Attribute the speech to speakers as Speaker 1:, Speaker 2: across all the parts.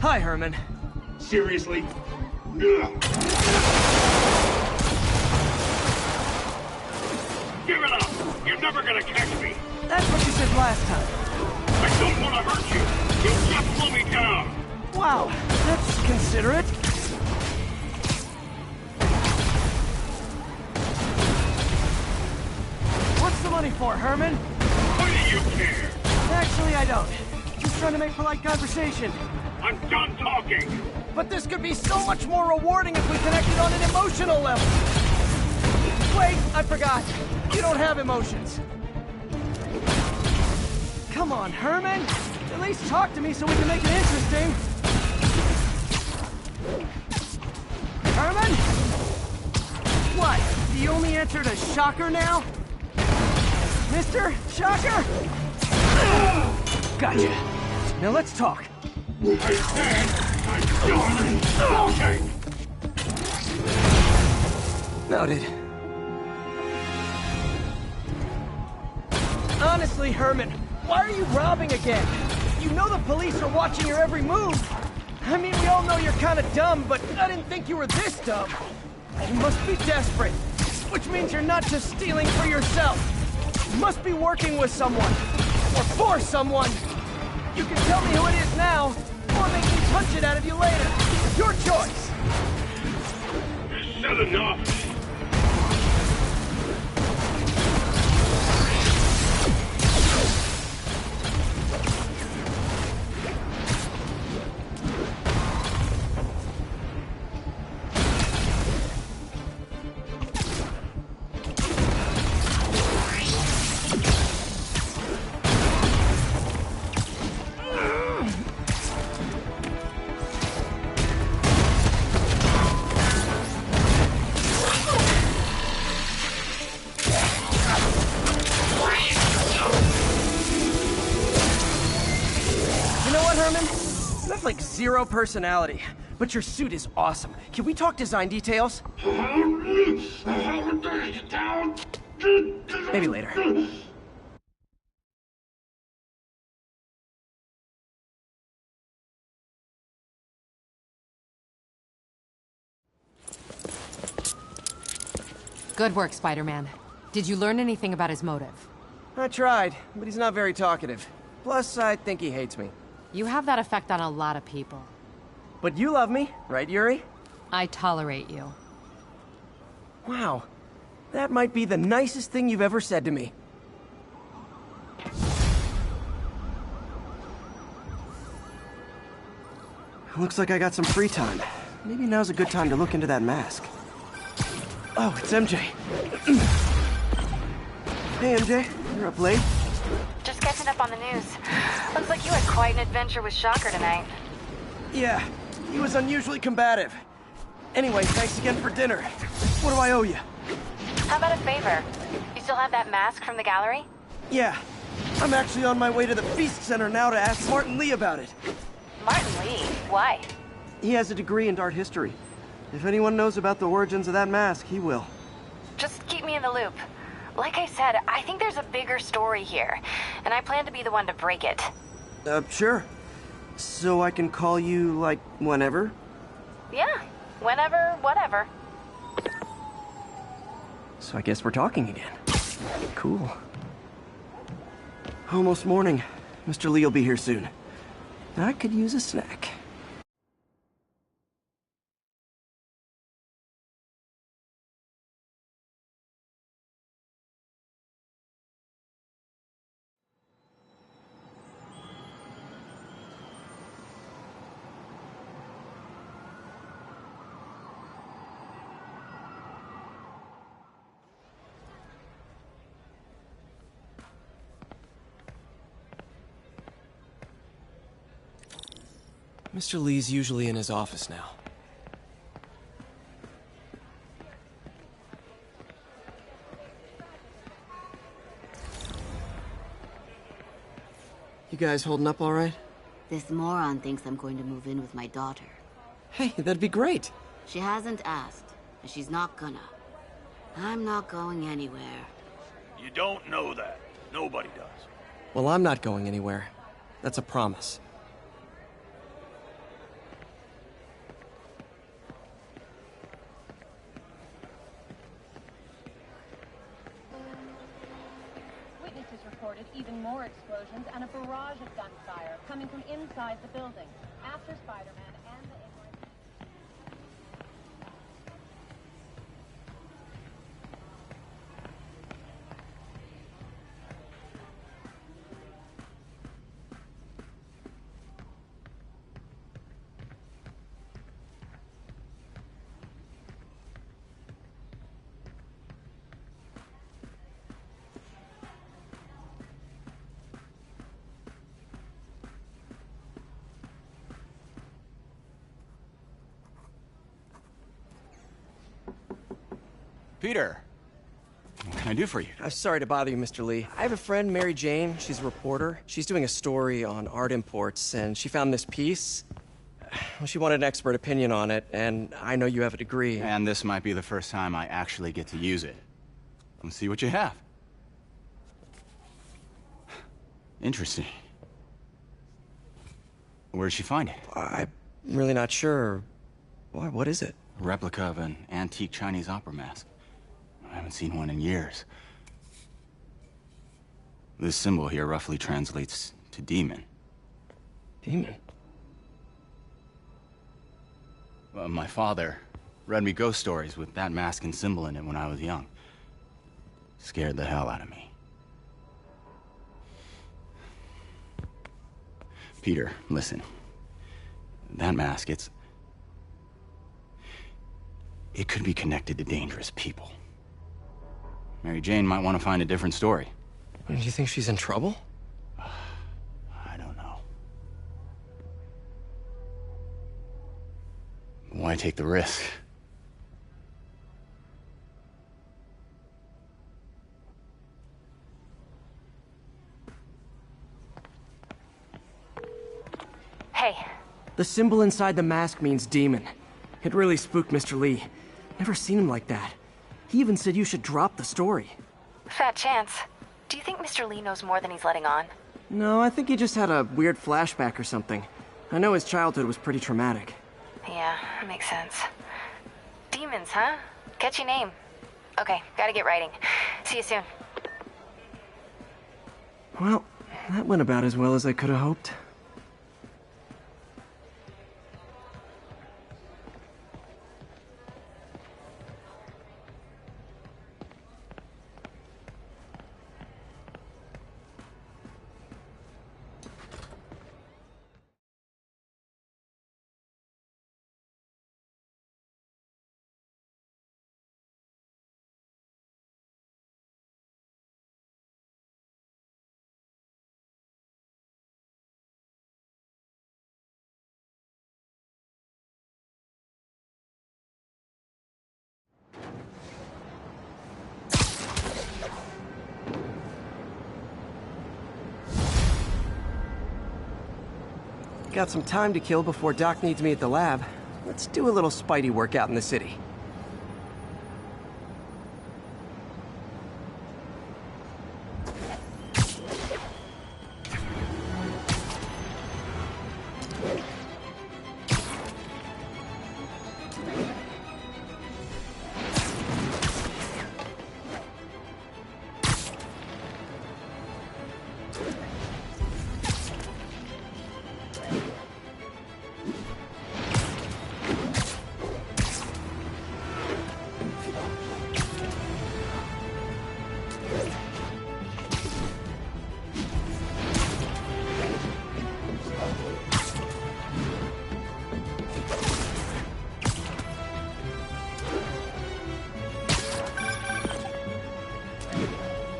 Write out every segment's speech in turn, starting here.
Speaker 1: Hi, Herman.
Speaker 2: Seriously? Give it up! You're never gonna catch me!
Speaker 1: That's what you said last time.
Speaker 2: I don't want to hurt you! You'll just slow me down!
Speaker 1: Wow, that's considerate. What's the money for, Herman?
Speaker 2: What do you care?
Speaker 1: Actually, I don't. Just trying to make polite conversation.
Speaker 2: I'm done talking!
Speaker 1: But this could be so much more rewarding if we connected on an emotional level. Wait, I forgot. You don't have emotions. Come on, Herman. At least talk to me so we can make it interesting. Herman? What? The only answer to Shocker now? Mr. Shocker? Gotcha. Now let's talk.
Speaker 2: I said I'm done talking!
Speaker 1: Noted. Honestly, Herman, why are you robbing again? You know the police are watching your every move. I mean, we all know you're kind of dumb, but I didn't think you were this dumb. You must be desperate, which means you're not just stealing for yourself. You must be working with someone, or for someone. You can tell me who it is now, or make me punch it out of you later. Your choice.
Speaker 2: Said enough!
Speaker 1: Like zero personality, but your suit is awesome. Can we talk design details? Maybe later.
Speaker 3: Good work, Spider-Man. Did you learn anything about his motive?
Speaker 1: I tried, but he's not very talkative. Plus, I think he hates me.
Speaker 3: You have that effect on a lot of people.
Speaker 1: But you love me, right, Yuri?
Speaker 3: I tolerate you.
Speaker 1: Wow. That might be the nicest thing you've ever said to me. Looks like I got some free time. Maybe now's a good time to look into that mask. Oh, it's MJ. Hey, MJ. You're up late?
Speaker 4: Just catching up on the news. Looks like you had quite an adventure with Shocker tonight.
Speaker 1: Yeah, he was unusually combative. Anyway, thanks again for dinner. What do I owe you?
Speaker 4: How about a favor? You still have that mask from the gallery?
Speaker 1: Yeah. I'm actually on my way to the Feast Center now to ask Martin Lee about it.
Speaker 4: Martin Lee? Why?
Speaker 1: He has a degree in art history. If anyone knows about the origins of that mask, he will.
Speaker 4: Just keep me in the loop. Like I said, I think there's a bigger story here, and I plan to be the one to break it.
Speaker 1: Sure. So I can call you, like, whenever?
Speaker 4: Yeah, whenever, whatever.
Speaker 1: So I guess we're talking again. Cool. Almost morning. Mr. Lee will be here soon. I could use a snack. Mr. Lee's usually in his office now. You guys holding up all right?
Speaker 5: This moron thinks I'm going to move in with my daughter.
Speaker 1: Hey, that'd be great.
Speaker 5: She hasn't asked, and she's not gonna. I'm not going anywhere.
Speaker 2: You don't know that. Nobody does.
Speaker 1: Well, I'm not going anywhere. That's a promise.
Speaker 6: Witnesses reported even more explosions and a barrage of gunfire coming from inside the building. After Spider-Man and the
Speaker 7: Peter, what can I do for you?
Speaker 1: I'm sorry to bother you, Mr. Lee. I have a friend, Mary Jane. She's a reporter. She's doing a story on art imports, and she found this piece. Well, she wanted an expert opinion on it, and I know you have a degree.
Speaker 7: And this might be the first time I actually get to use it. Let's see what you have. Interesting. Where'd she find it?
Speaker 1: I'm really not sure. Why, what is it?
Speaker 7: A replica of an antique Chinese opera mask. I haven't seen one in years. This symbol here roughly translates to demon.
Speaker 1: Demon?
Speaker 7: My father read me ghost stories with that mask and symbol in it when I was young. Scared the hell out of me. Peter, listen. That mask, it could be connected to dangerous people. Mary Jane might want to find a different story.
Speaker 1: Do you think she's in trouble?
Speaker 7: I don't know. Why take the risk?
Speaker 4: Hey,
Speaker 1: The symbol inside the mask means demon. It really spooked Mr. Lee. Never seen him like that. He even said you should drop the story.
Speaker 4: fat chance. Do you think Mr. Lee knows more than he's letting on?
Speaker 1: No, I think he just had a weird flashback or something. I know his childhood was pretty traumatic.
Speaker 4: Yeah, that makes sense. Demons, huh? Catchy name. Okay, gotta get writing. See you soon.
Speaker 1: Well, that went about as well as I could have hoped. Got some time to kill before Doc needs me at the lab. Let's do a little Spidey workout in the city.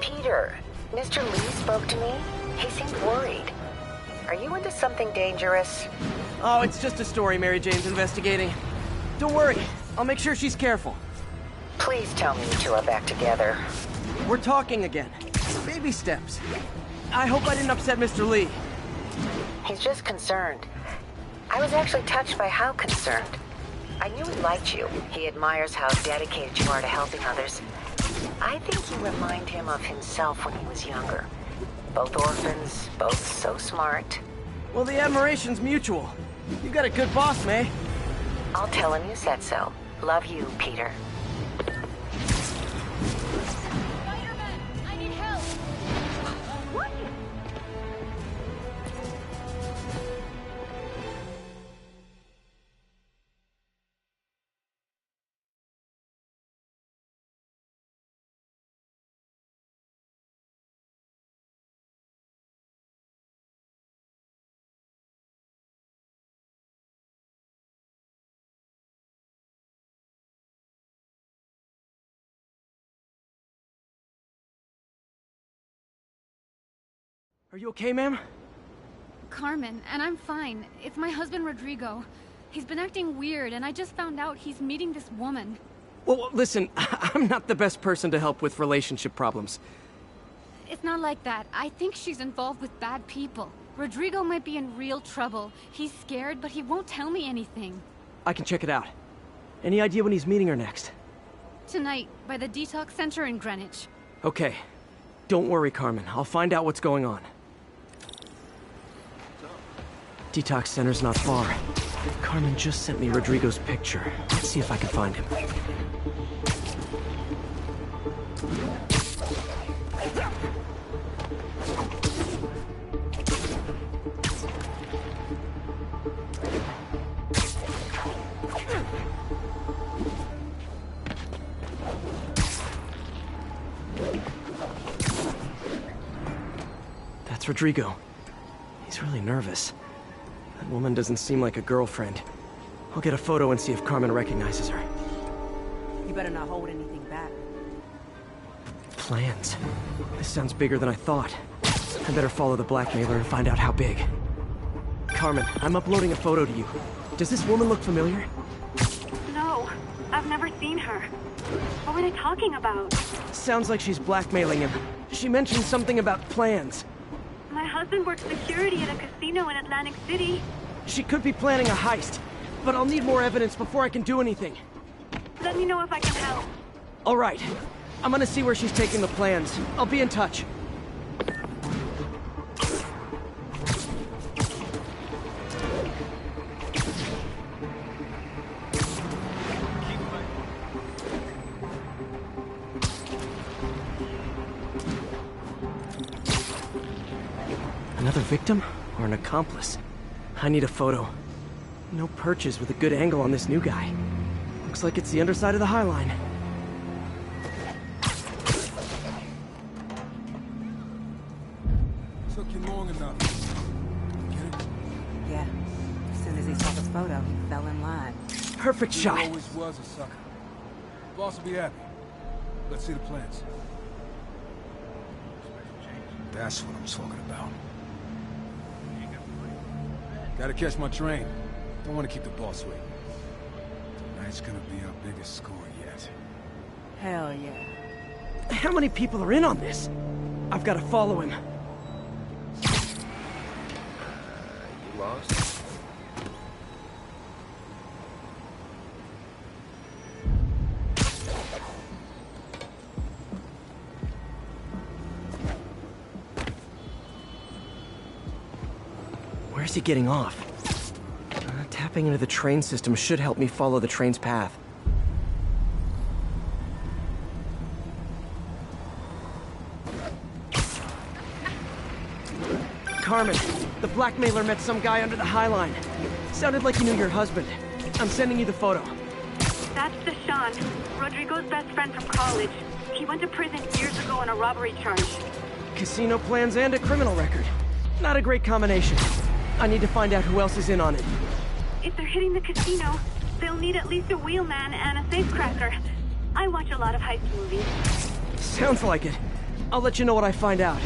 Speaker 8: Peter, Mr. Lee spoke to me. He seemed worried. Are you into something dangerous?
Speaker 1: Oh, it's just a story Mary Jane's investigating. Don't worry, I'll make sure she's careful.
Speaker 8: Please tell me you two are back together.
Speaker 1: We're talking again. Baby steps. I hope I didn't upset Mr. Lee.
Speaker 8: He's just concerned. I was actually touched by how concerned. I knew he liked you. He admires how dedicated you are to helping others. I think you remind him of himself when he was younger. Both orphans, both so smart.
Speaker 1: Well, the admiration's mutual. You got a good boss, May.
Speaker 8: I'll tell him you said so. Love you, Peter.
Speaker 6: Spider-Man, I need help! What?
Speaker 1: Are you okay, ma'am?
Speaker 9: Carmen, and I'm fine. It's my husband, Rodrigo. He's been acting weird, and I just found out he's meeting this woman.
Speaker 1: Well, listen, I'm not the best person to help with relationship problems.
Speaker 9: It's not like that. I think she's involved with bad people. Rodrigo might be in real trouble. He's scared, but he won't tell me anything.
Speaker 1: I can check it out. Any idea when he's meeting her next?
Speaker 9: Tonight, by the detox center in Greenwich.
Speaker 1: Okay. Don't worry, Carmen. I'll find out what's going on. Detox center's not far. Carmen just sent me Rodrigo's picture. Let's see if I can find him. That's Rodrigo. He's really nervous. That woman doesn't seem like a girlfriend. I'll get a photo and see if Carmen recognizes her.
Speaker 10: You better not hold anything back.
Speaker 1: Plans. This sounds bigger than I thought. I better follow the blackmailer and find out how big. Carmen, I'm uploading a photo to you. Does this woman look familiar?
Speaker 11: No, I've never seen her. What were they talking about?
Speaker 1: Sounds like she's blackmailing him. She mentioned something about plans.
Speaker 11: My husband works security at a casino in Atlantic City.
Speaker 1: She could be planning a heist, but I'll need more evidence before I can do anything.
Speaker 11: Let me know if I can help.
Speaker 1: All right. I'm gonna see where she's taking the plans. I'll be in touch. Another victim or an accomplice? I need a photo. No perches with a good angle on this new guy. Looks like it's the underside of the High Line.
Speaker 12: Took you long enough. Get it?
Speaker 10: Yeah. As soon as he saw the photo, he fell in line.
Speaker 1: Perfect shot.
Speaker 12: He always was a sucker. Boss will be happy. Let's see the plans. That's what I'm talking about. Gotta catch my train. Don't want to keep the boss waiting. Tonight's gonna be our biggest score yet.
Speaker 10: Hell yeah.
Speaker 1: How many people are in on this? I've got to follow him.
Speaker 13: You lost?
Speaker 1: Where's he getting off? Tapping into the train system should help me follow the train's path. Carmen, the blackmailer met some guy under the High Line. Sounded like he knew your husband. I'm sending you the photo.
Speaker 11: That's Deshaun, Rodrigo's best friend from college. He went to prison years ago on a robbery charge.
Speaker 1: Casino plans and a criminal record. Not a great combination. I need to find out who else is in on it.
Speaker 11: If they're hitting the casino, they'll need at least a wheelman and a safecracker. I watch a lot of heist movies.
Speaker 1: Sounds like it. I'll let you know what I find out.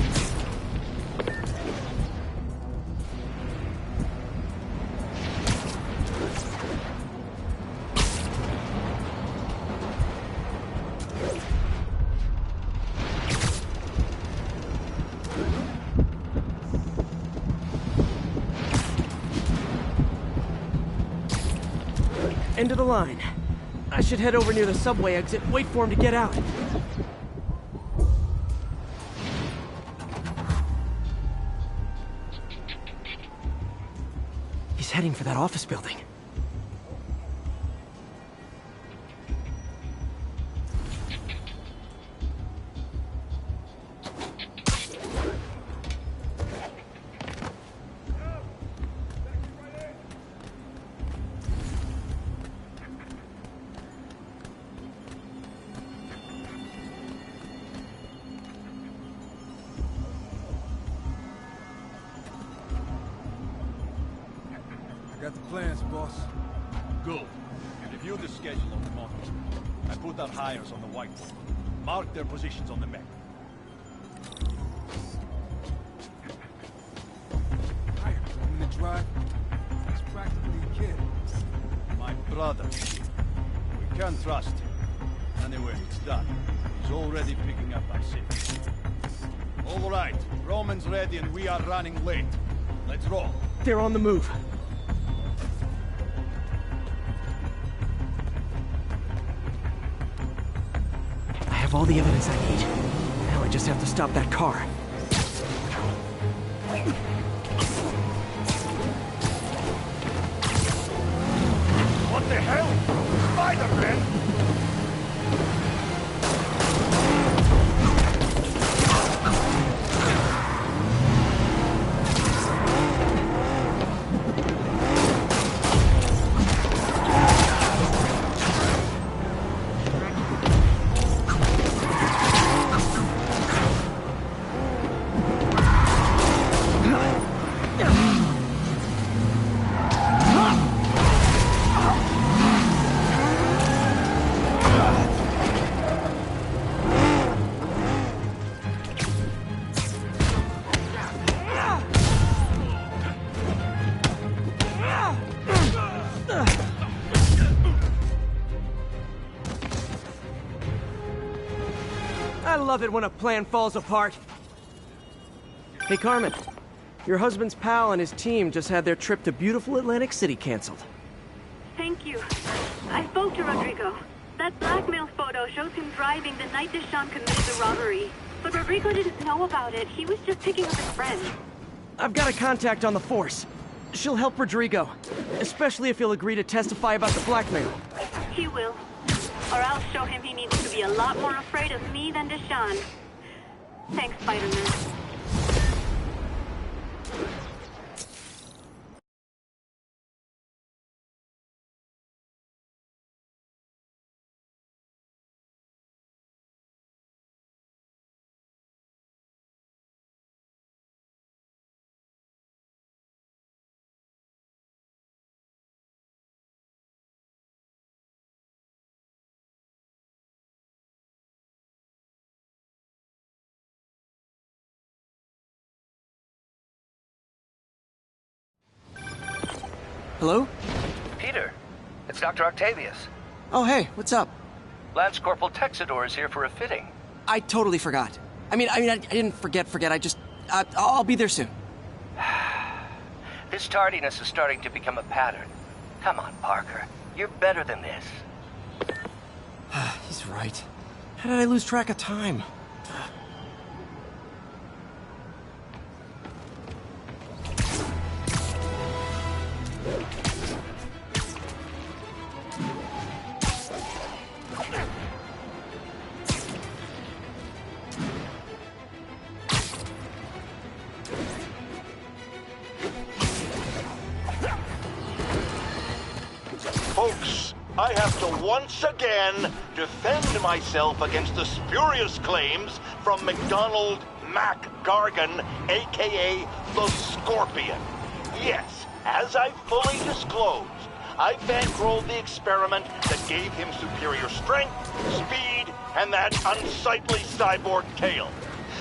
Speaker 1: End of the line. I should head over near the subway exit, wait for him to get out. He's heading for that office building.
Speaker 12: Got the plans, boss.
Speaker 14: Good. Review the schedule on the monitor. I put our hires on the whiteboard. Mark their positions on the map.
Speaker 12: Hire, in the drive. He's practically a kid.
Speaker 14: My brother. We can't trust him. Anyway, it's done. He's already picking up our city. All right. Roman's ready and we are running late. Let's roll.
Speaker 1: They're on the move. I have all the evidence I need. Now I just have to stop that car.
Speaker 2: What the hell? Spider-Man!
Speaker 1: I love it when a plan falls apart. Hey, Carmen. Your husband's pal and his team just had their trip to beautiful Atlantic City canceled.
Speaker 11: Thank you. I spoke to Rodrigo. That blackmail photo shows him driving the night Deshawn committed the robbery. But Rodrigo didn't know about it. He was just picking up his friend.
Speaker 1: I've got a contact on the force. She'll help Rodrigo, especially if he'll agree to testify about the blackmail.
Speaker 11: He will. Or I'll show him he needs to be a lot more afraid of me than Deshawn. Thanks, Spider-Man.
Speaker 1: Hello?
Speaker 15: Peter, it's Dr. Octavius.
Speaker 1: Oh, hey, what's up?
Speaker 15: Lance Corporal Texador is here for a fitting.
Speaker 1: I totally forgot. I didn't forget. I'll be there soon.
Speaker 15: This tardiness is starting to become a pattern. Come on, Parker. You're better than this.
Speaker 1: He's right. How did I lose track of time?
Speaker 2: Folks, I have to once again defend myself against the spurious claims from McDonald Mac Gargan, a.k.a. the Scorpion. Yes, as I fully disclosed, I bankrolled the experiment that gave him superior strength, speed, and that unsightly cyborg tail.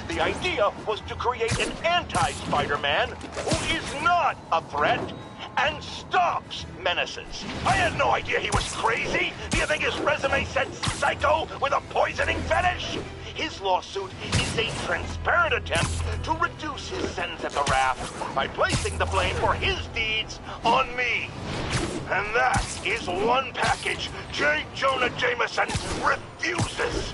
Speaker 2: The idea was to create an anti-Spider-Man who is not a threat and stops menaces. I had no idea he was crazy. Do you think his resume said psycho with a poisoning fetish? His lawsuit is a transparent attempt to reduce his sentence at the raft by placing the blame for his deeds on me. And that is one package J. Jonah Jameson refuses.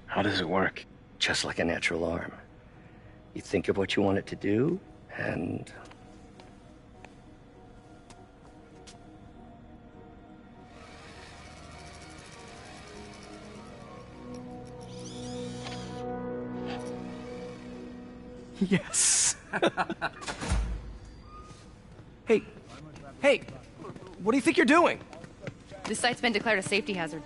Speaker 15: How does it work? Just like a natural arm. You think of what you want it to do, and...
Speaker 1: Yes. Hey, what do you think you're doing?
Speaker 3: This site's been declared a safety hazard.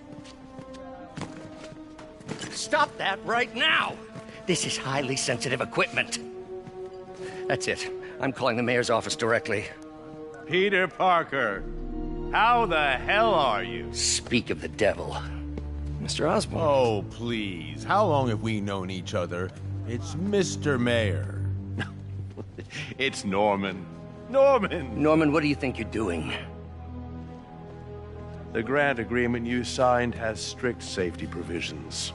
Speaker 15: Stop that right now! This is highly sensitive equipment. That's it. I'm calling the mayor's office directly.
Speaker 16: Peter Parker, how the hell are you?
Speaker 15: Speak of the devil. Mr. Osborn.
Speaker 16: Oh, please. How long have we known each other? It's Mr. Mayor. It's Norman.
Speaker 15: Norman, what do you think you're doing?
Speaker 16: The grant agreement you signed has strict safety provisions.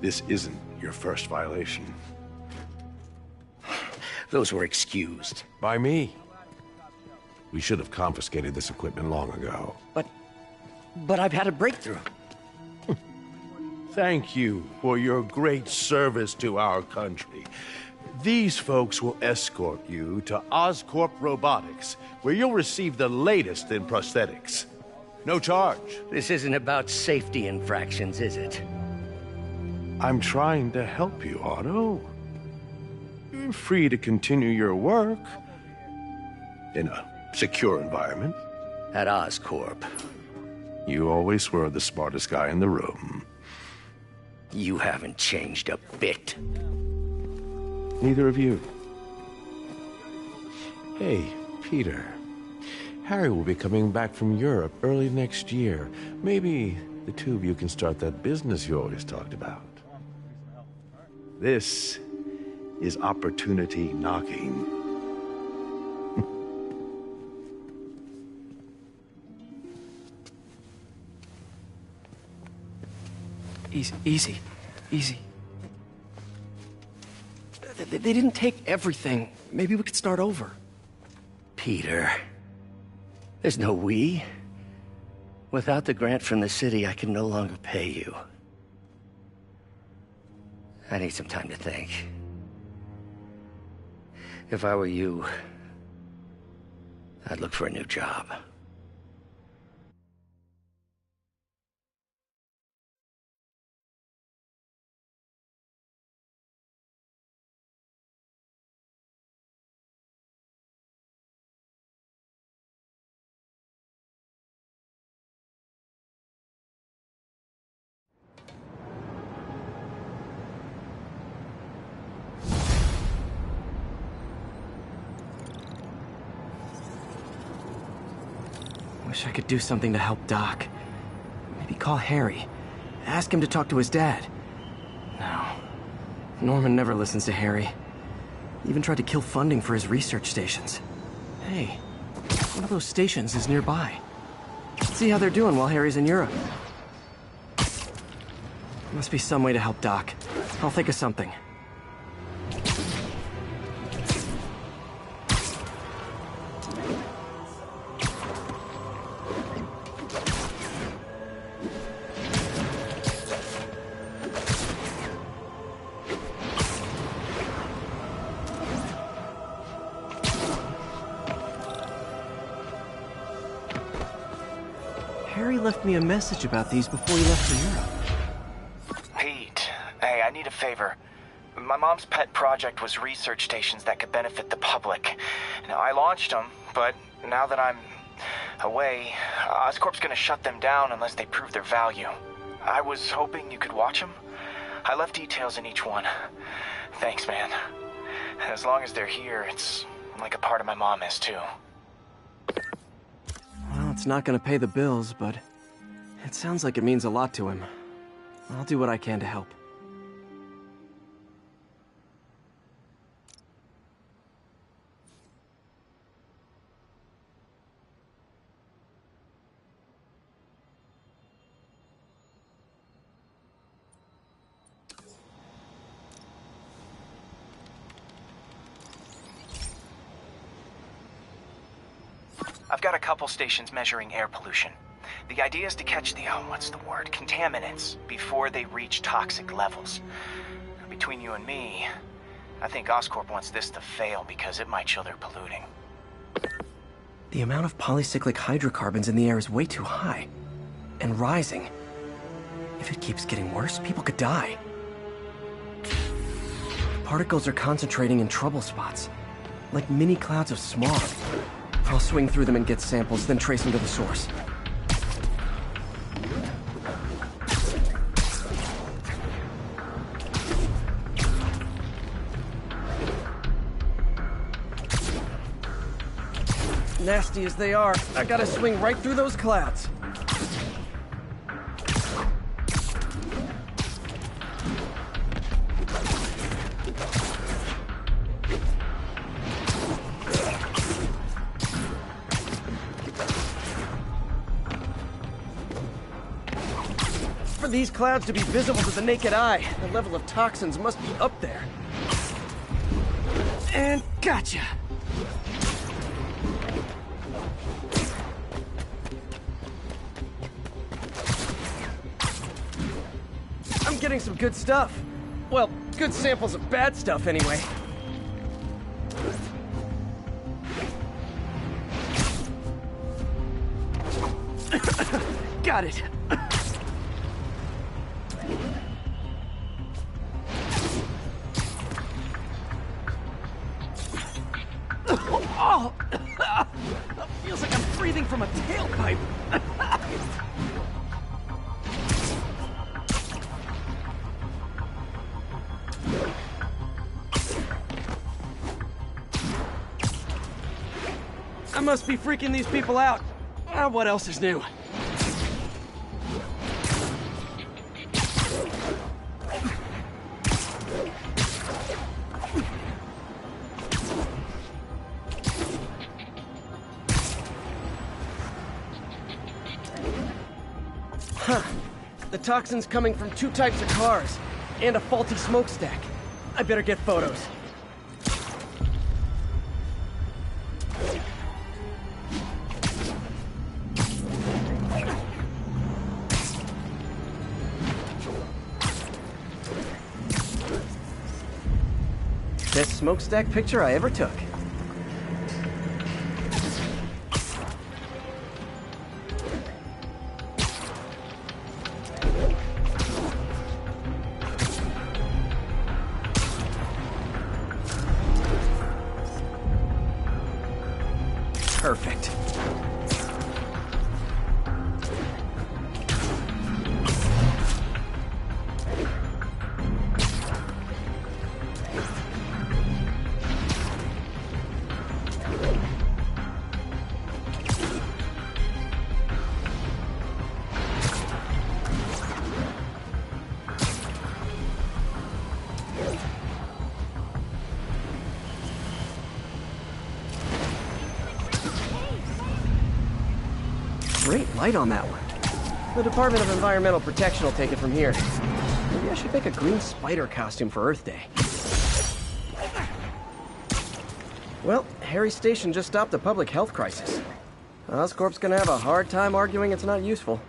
Speaker 16: This isn't your first violation.
Speaker 15: Those were excused.
Speaker 16: By me. We should have confiscated this equipment long ago.
Speaker 15: But I've had a breakthrough.
Speaker 16: Thank you for your great service to our country. These folks will escort you to Oscorp Robotics, where you'll receive the latest in prosthetics. No charge.
Speaker 15: This isn't about safety infractions, is it?
Speaker 16: I'm trying to help you, Otto. You're free to continue your work in a secure environment.
Speaker 15: At Oscorp.
Speaker 16: You always were the smartest guy in the room.
Speaker 15: You haven't changed a bit.
Speaker 16: Neither of you. Hey, Peter. Harry will be coming back from Europe early next year. Maybe the two of you can start that business you always talked about. This is opportunity knocking.
Speaker 1: Easy. They didn't take everything. Maybe we could start over.
Speaker 15: Peter, there's no we. Without the grant from the city, I can no longer pay you. I need some time to think. If I were you, I'd look for a new job.
Speaker 1: Wish I could do something to help Doc. Maybe call Harry. Ask him to talk to his dad. No. Norman never listens to Harry. He even tried to kill funding for his research stations. Hey, one of those stations is nearby. Let's see how they're doing while Harry's in Europe. Must be some way to help Doc. I'll think of something. Harry left me a message about these before he left for Europe.
Speaker 17: Pete, hey, I need a favor. My mom's pet project was research stations that could benefit the public. Now, I launched them, but now that I'm away, Oscorp's gonna shut them down unless they prove their value. I was hoping you could watch them. I left details in each one. Thanks, man. As long as they're here, it's like a part of my mom is, too.
Speaker 1: Well, it's not gonna pay the bills, but it sounds like it means a lot to him. I'll do what I can to help.
Speaker 17: I've got a couple stations measuring air pollution. The idea is to catch the, contaminants before they reach toxic levels. Between you and me, I think Oscorp wants this to fail because it might show they're polluting.
Speaker 1: The amount of polycyclic hydrocarbons in the air is way too high. And rising. If it keeps getting worse, people could die. The particles are concentrating in trouble spots, like mini clouds of smog. I'll swing through them and get samples, then trace them to the source. Nasty as they are, I gotta swing right through those clouds. For these clouds to be visible to the naked eye, the level of toxins must be up there. And gotcha! I'm getting some good stuff. Well, good samples of bad stuff anyway. Got it. Oh! Feels like I'm breathing from a tailpipe. I must be freaking these people out. What else is new? Huh. The toxin's coming from 2 types of cars, and a faulty smokestack. I better get photos. Best smokestack picture I ever took. Perfect. Great light on that one. The Department of Environmental Protection will take it from here. Maybe I should make a green spider costume for Earth Day. Well, Harry's station just stopped a public health crisis. Oscorp's gonna have a hard time arguing it's not useful.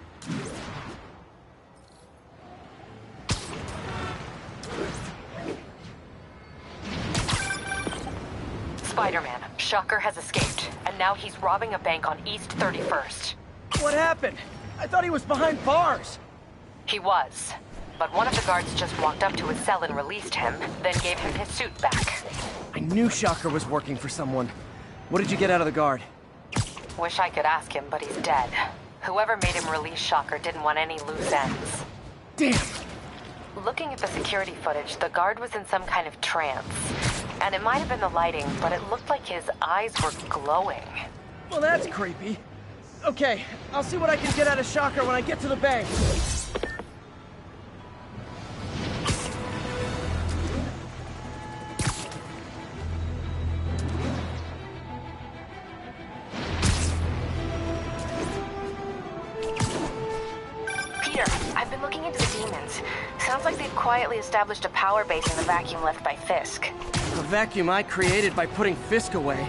Speaker 3: Spider-Man, Shocker has escaped, and now he's robbing a bank on East 31st.
Speaker 1: What happened? I thought he was behind bars.
Speaker 4: He was. But one of the guards just walked up to his cell and released him, then gave him his suit back.
Speaker 1: I knew Shocker was working for someone. What did you get out of the guard?
Speaker 4: Wish I could ask him, but he's dead. Whoever made him release Shocker didn't want any loose ends.
Speaker 1: Damn!
Speaker 4: Looking at the security footage, the guard was in some kind of trance. And it might have been the lighting, but it looked like his eyes were glowing.
Speaker 1: Well, that's creepy. Okay, I'll see what I can get out of Shocker when I get to the bank.
Speaker 4: Peter, I've been looking into the demons. Sounds like they've quietly established a power base in the vacuum left by Fisk.
Speaker 1: The vacuum I created by putting Fisk away.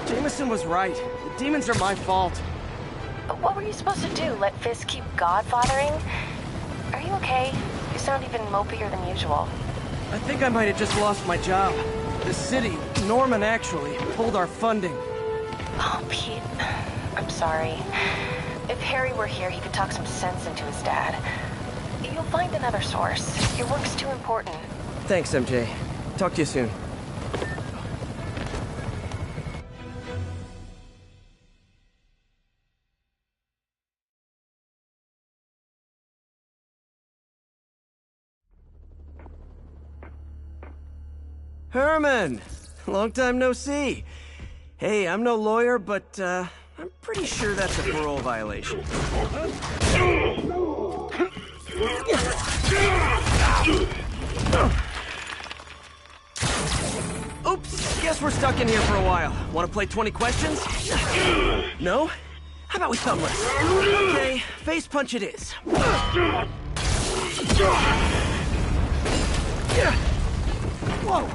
Speaker 1: Jameson was right. The demons are my fault.
Speaker 4: But what were you supposed to do? Let Fisk keep godfathering? Are you okay? You sound even mopier than usual.
Speaker 1: I think I might have just lost my job. The city, Norman actually, pulled our funding.
Speaker 4: Oh, Pete. I'm sorry. If Harry were here, he could talk some sense into his dad. You'll find another source. Your work's too important.
Speaker 1: Thanks, MJ. Talk to you soon. Herman! Long time no see. Hey, I'm no lawyer, but, I'm pretty sure that's a parole violation. Oops, guess we're stuck in here for a while. Want to play 20 questions? No? How about we thumbless? Okay, face punch it is. Whoa!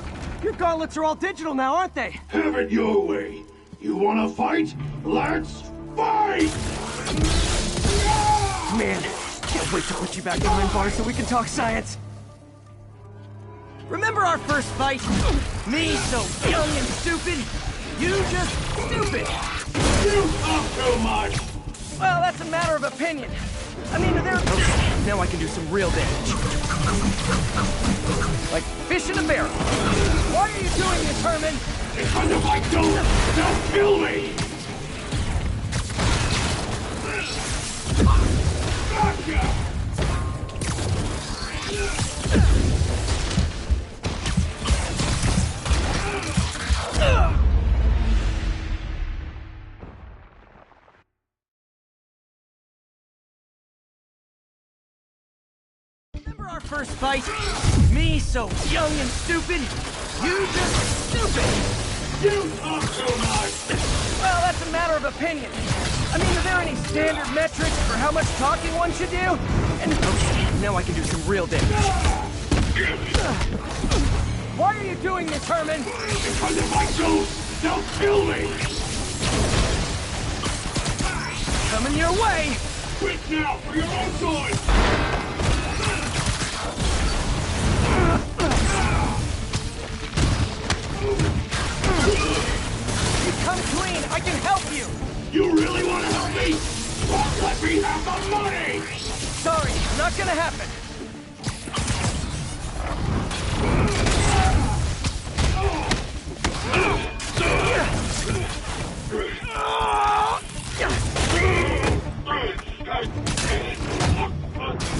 Speaker 1: Your gauntlets are all digital now, aren't they?
Speaker 18: Have it your way. You wanna fight? Let's fight!
Speaker 1: Man, can't wait to put you back behind bars so we can talk science. Remember our first fight? Me, so young and stupid. You just stupid.
Speaker 18: You talk too much.
Speaker 1: Well, that's a matter of opinion. I mean, okay, now I can do some real damage. Like fish in a barrel. Why are you doing this, Herman?
Speaker 18: Because if I don't, they'll kill me! Gotcha!
Speaker 1: Remember our first fight? Me, so young and stupid. You just stupid.
Speaker 18: You talk too much.
Speaker 1: Well, that's a matter of opinion. I mean, are there any standard metrics for how much talking one should do? And okay, now I can do some real damage. Why are you doing this, Herman?
Speaker 18: Because if I don't, they'll kill me.
Speaker 1: Coming your way.
Speaker 18: Quit now for your own good.
Speaker 1: You come clean, I can help you!
Speaker 18: You really want to help me? Well, let me have the money!
Speaker 1: Sorry, not gonna happen.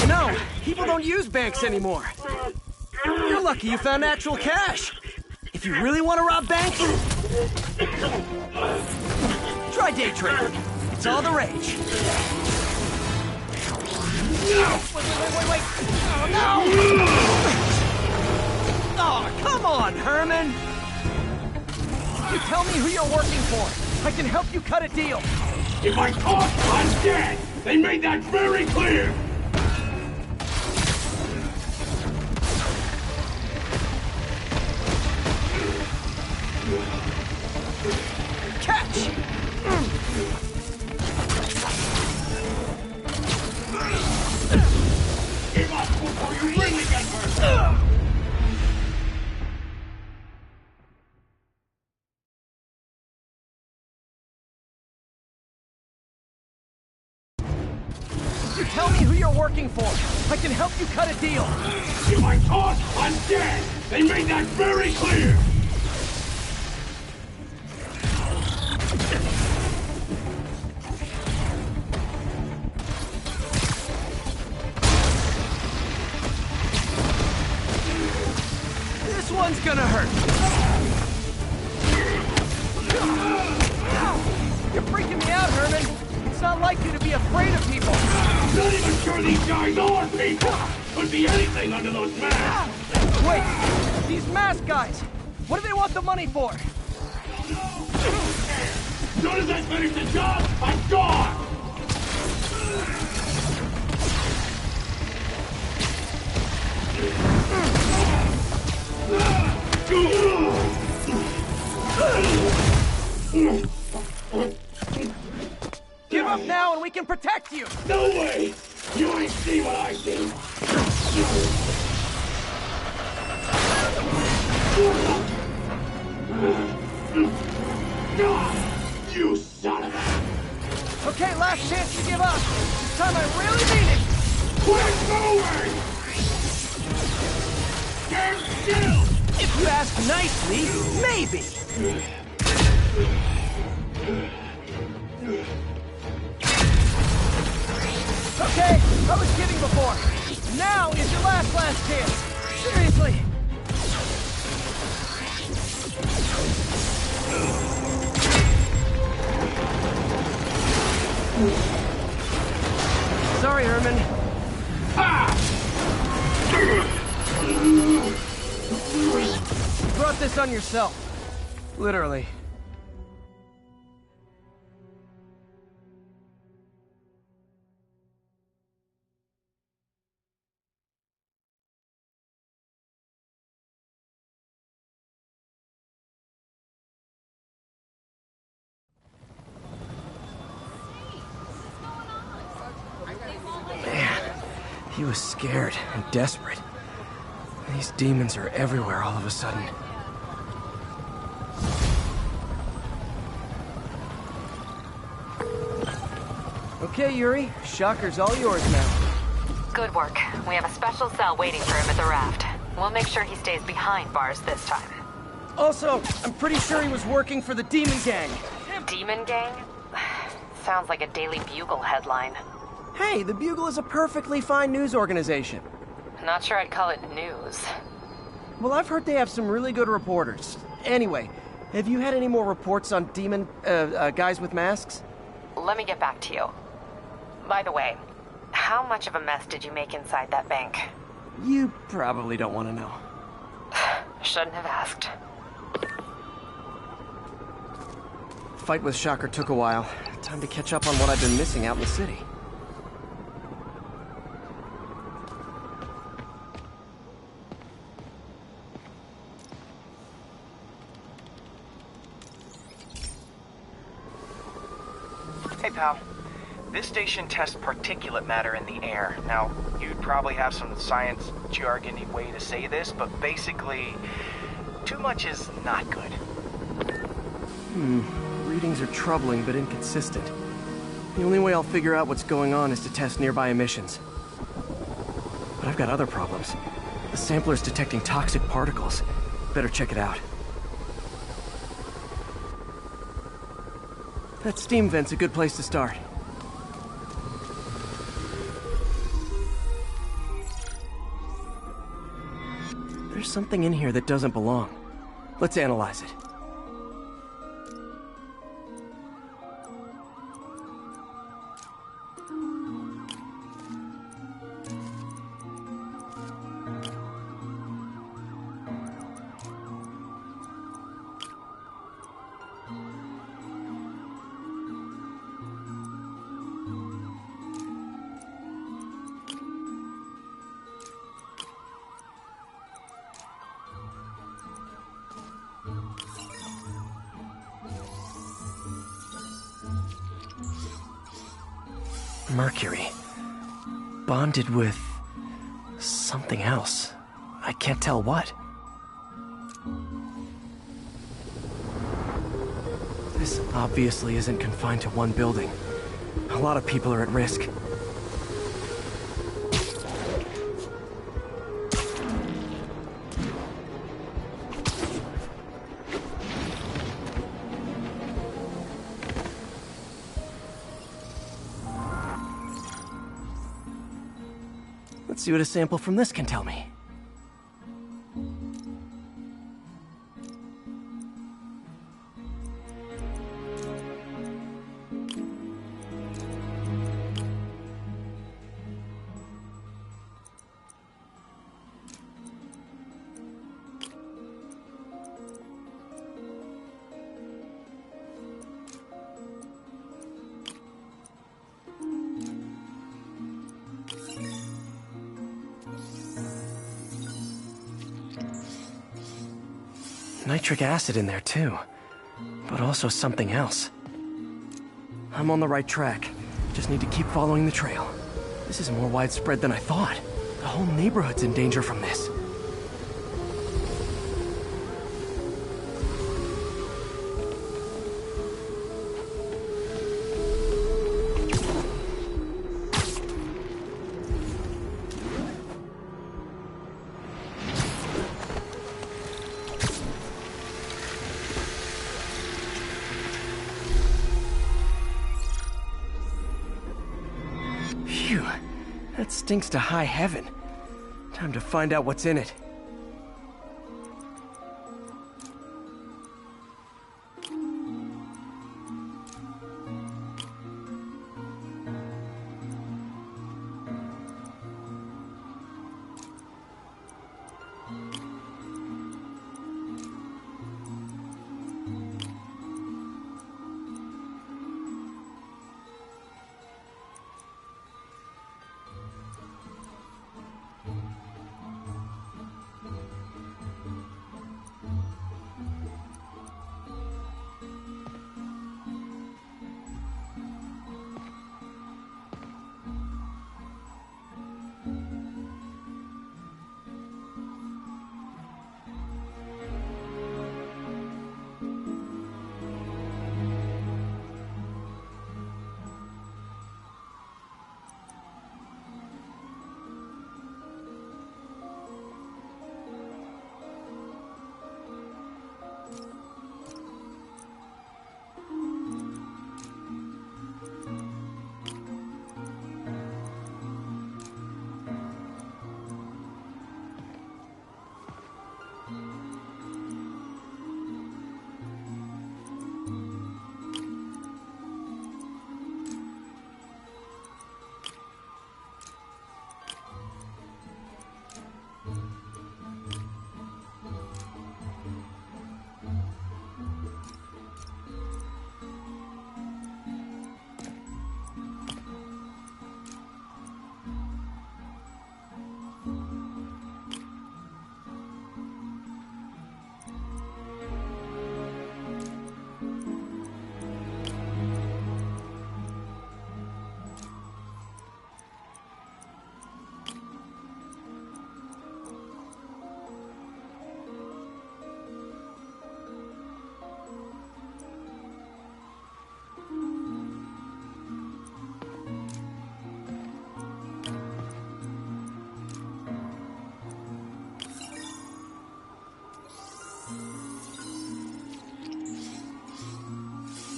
Speaker 1: You know, people don't use banks anymore. You're lucky you found actual cash. If you really want to rob banks, try day trading. It's all the rage. Wait. Oh, no! Oh, come on, Herman! You tell me who you're working for. I can help you cut a deal.
Speaker 18: If I talk, I'm dead! They made that very clear!
Speaker 1: Catch!
Speaker 18: Give up before you really get hurt!
Speaker 1: tell me who you're working for. I can help you cut a deal.
Speaker 18: If I talk, I'm dead! They made that very clear!
Speaker 1: This one's gonna hurt. You're freaking me out, Herman. It's not like you to be afraid of people.
Speaker 18: I'm not even sure these guys are people! Could be anything under those masks!
Speaker 1: Wait! These masked guys! What do they want the money for?
Speaker 18: As soon as I finish the job, I'm gone!
Speaker 1: Give up now and we can protect you!
Speaker 18: No way! You ain't see what I see! You son of a...
Speaker 1: Okay, last chance to give up. This time I really mean it.
Speaker 18: Quit moving! Stand still!
Speaker 1: If you ask nicely, maybe. Okay, I was kidding before. Now is your last chance. Seriously. Sorry, Herman. You brought this on yourself. Literally. He was scared and desperate. These demons are everywhere all of a sudden. Okay, Yuri. Shocker's all yours now.
Speaker 4: Good work. We have a special cell waiting for him at the raft. We'll make sure he stays behind bars this time.
Speaker 1: Also, I'm pretty sure he was working for the Demon Gang.
Speaker 4: Demon Gang? Sounds like a Daily Bugle headline.
Speaker 1: Hey, the Bugle is a perfectly fine news organization.
Speaker 4: Not sure I'd call it news.
Speaker 1: Well, I've heard they have some really good reporters. Anyway, have you had any more reports on demon, guys with masks?
Speaker 4: Let me get back to you. By the way, how much of a mess did you make inside that bank?
Speaker 1: You probably don't want to know.
Speaker 4: Shouldn't have asked.
Speaker 1: Fight with Shocker took a while. Time to catch up on what I've been missing out in the city.
Speaker 17: Hey, pal. This station tests particulate matter in the air. Now, you'd probably have some science jargony way to say this, but basically, too much is not good.
Speaker 1: Readings are troubling but inconsistent. The only way I'll figure out what's going on is to test nearby emissions. But I've got other problems. The sampler's detecting toxic particles. Better check it out. That steam vent's a good place to start. There's something in here that doesn't belong. Let's analyze it. Mercury. Bonded with something else. I can't tell what. This obviously isn't confined to one building. A lot of people are at risk. Let's see what a sample from this can tell me. Nitric acid in there too, but also something else. I'm on the right track. Just need to keep following the trail. This is more widespread than I thought. The whole neighborhood's in danger from this. Phew, that stinks to high heaven. Time to find out what's in it.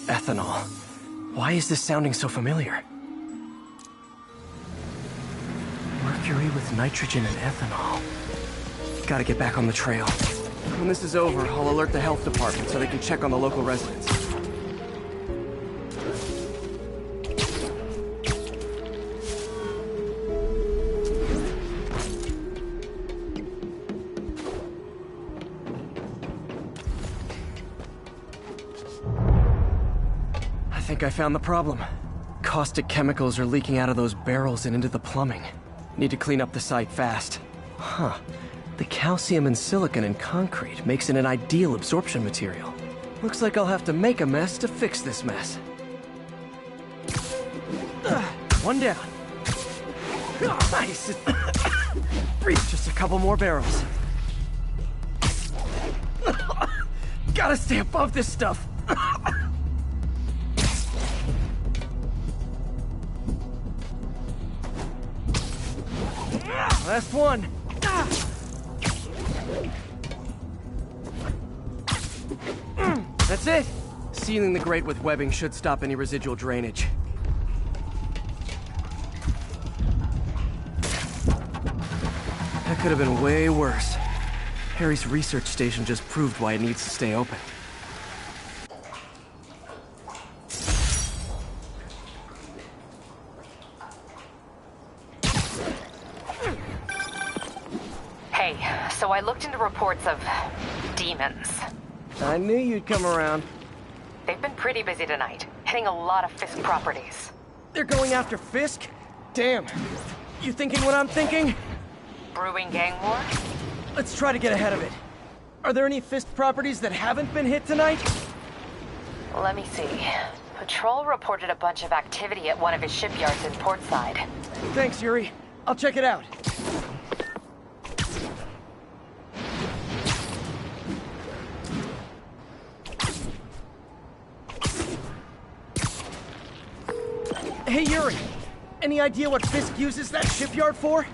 Speaker 1: Ethanol. Why is this sounding so familiar? Mercury with nitrogen and ethanol. Gotta get back on the trail. When this is over, I'll alert the health department so they can check on the local residents. I think I found the problem. Caustic chemicals are leaking out of those barrels and into the plumbing. Need to clean up the site fast. Huh. The calcium and silicon in concrete makes it an ideal absorption material. Looks like I'll have to make a mess to fix this mess. One down. Nice. Breathe, just a couple more barrels. Gotta stay above this stuff. Last one. That's it. Sealing the grate with webbing should stop any residual drainage. could have been way worse. Harry's research station just proved why it needs to stay open.
Speaker 4: Hey, so I looked into reports of demons.
Speaker 1: I knew you'd come around.
Speaker 4: They've been pretty busy tonight, hitting a lot of Fisk properties.
Speaker 1: They're going after Fisk? Damn. You thinking what I'm thinking?
Speaker 4: Brewing gang war?
Speaker 1: Let's try to get ahead of it. Are there any Fisk properties that haven't been hit tonight?
Speaker 4: Let me see. Patrol reported a bunch of activity at one of his shipyards in Portside.
Speaker 1: Thanks, Yuri. I'll check it out. Hey, Yuri. Any idea what Fisk uses that shipyard for?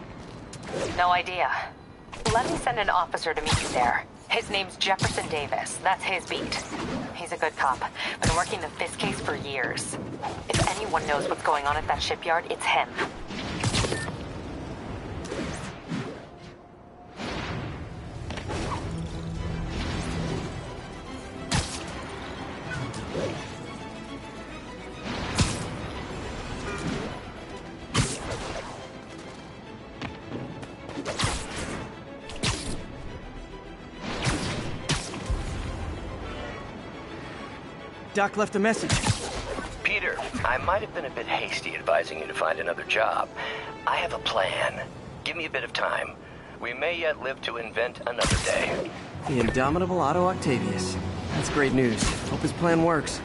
Speaker 4: No idea. Let me send an officer to meet you there. His name's Jefferson Davis. That's his beat. He's a good cop. Been working the Fisk case for years. If anyone knows what's going on at that shipyard, it's him.
Speaker 1: Doc left a message.
Speaker 15: Peter, I might have been a bit hasty advising you to find another job. I have a plan. Give me a bit of time. We may yet live to invent another day.
Speaker 1: The indomitable Otto Octavius. That's great news. Hope his plan works.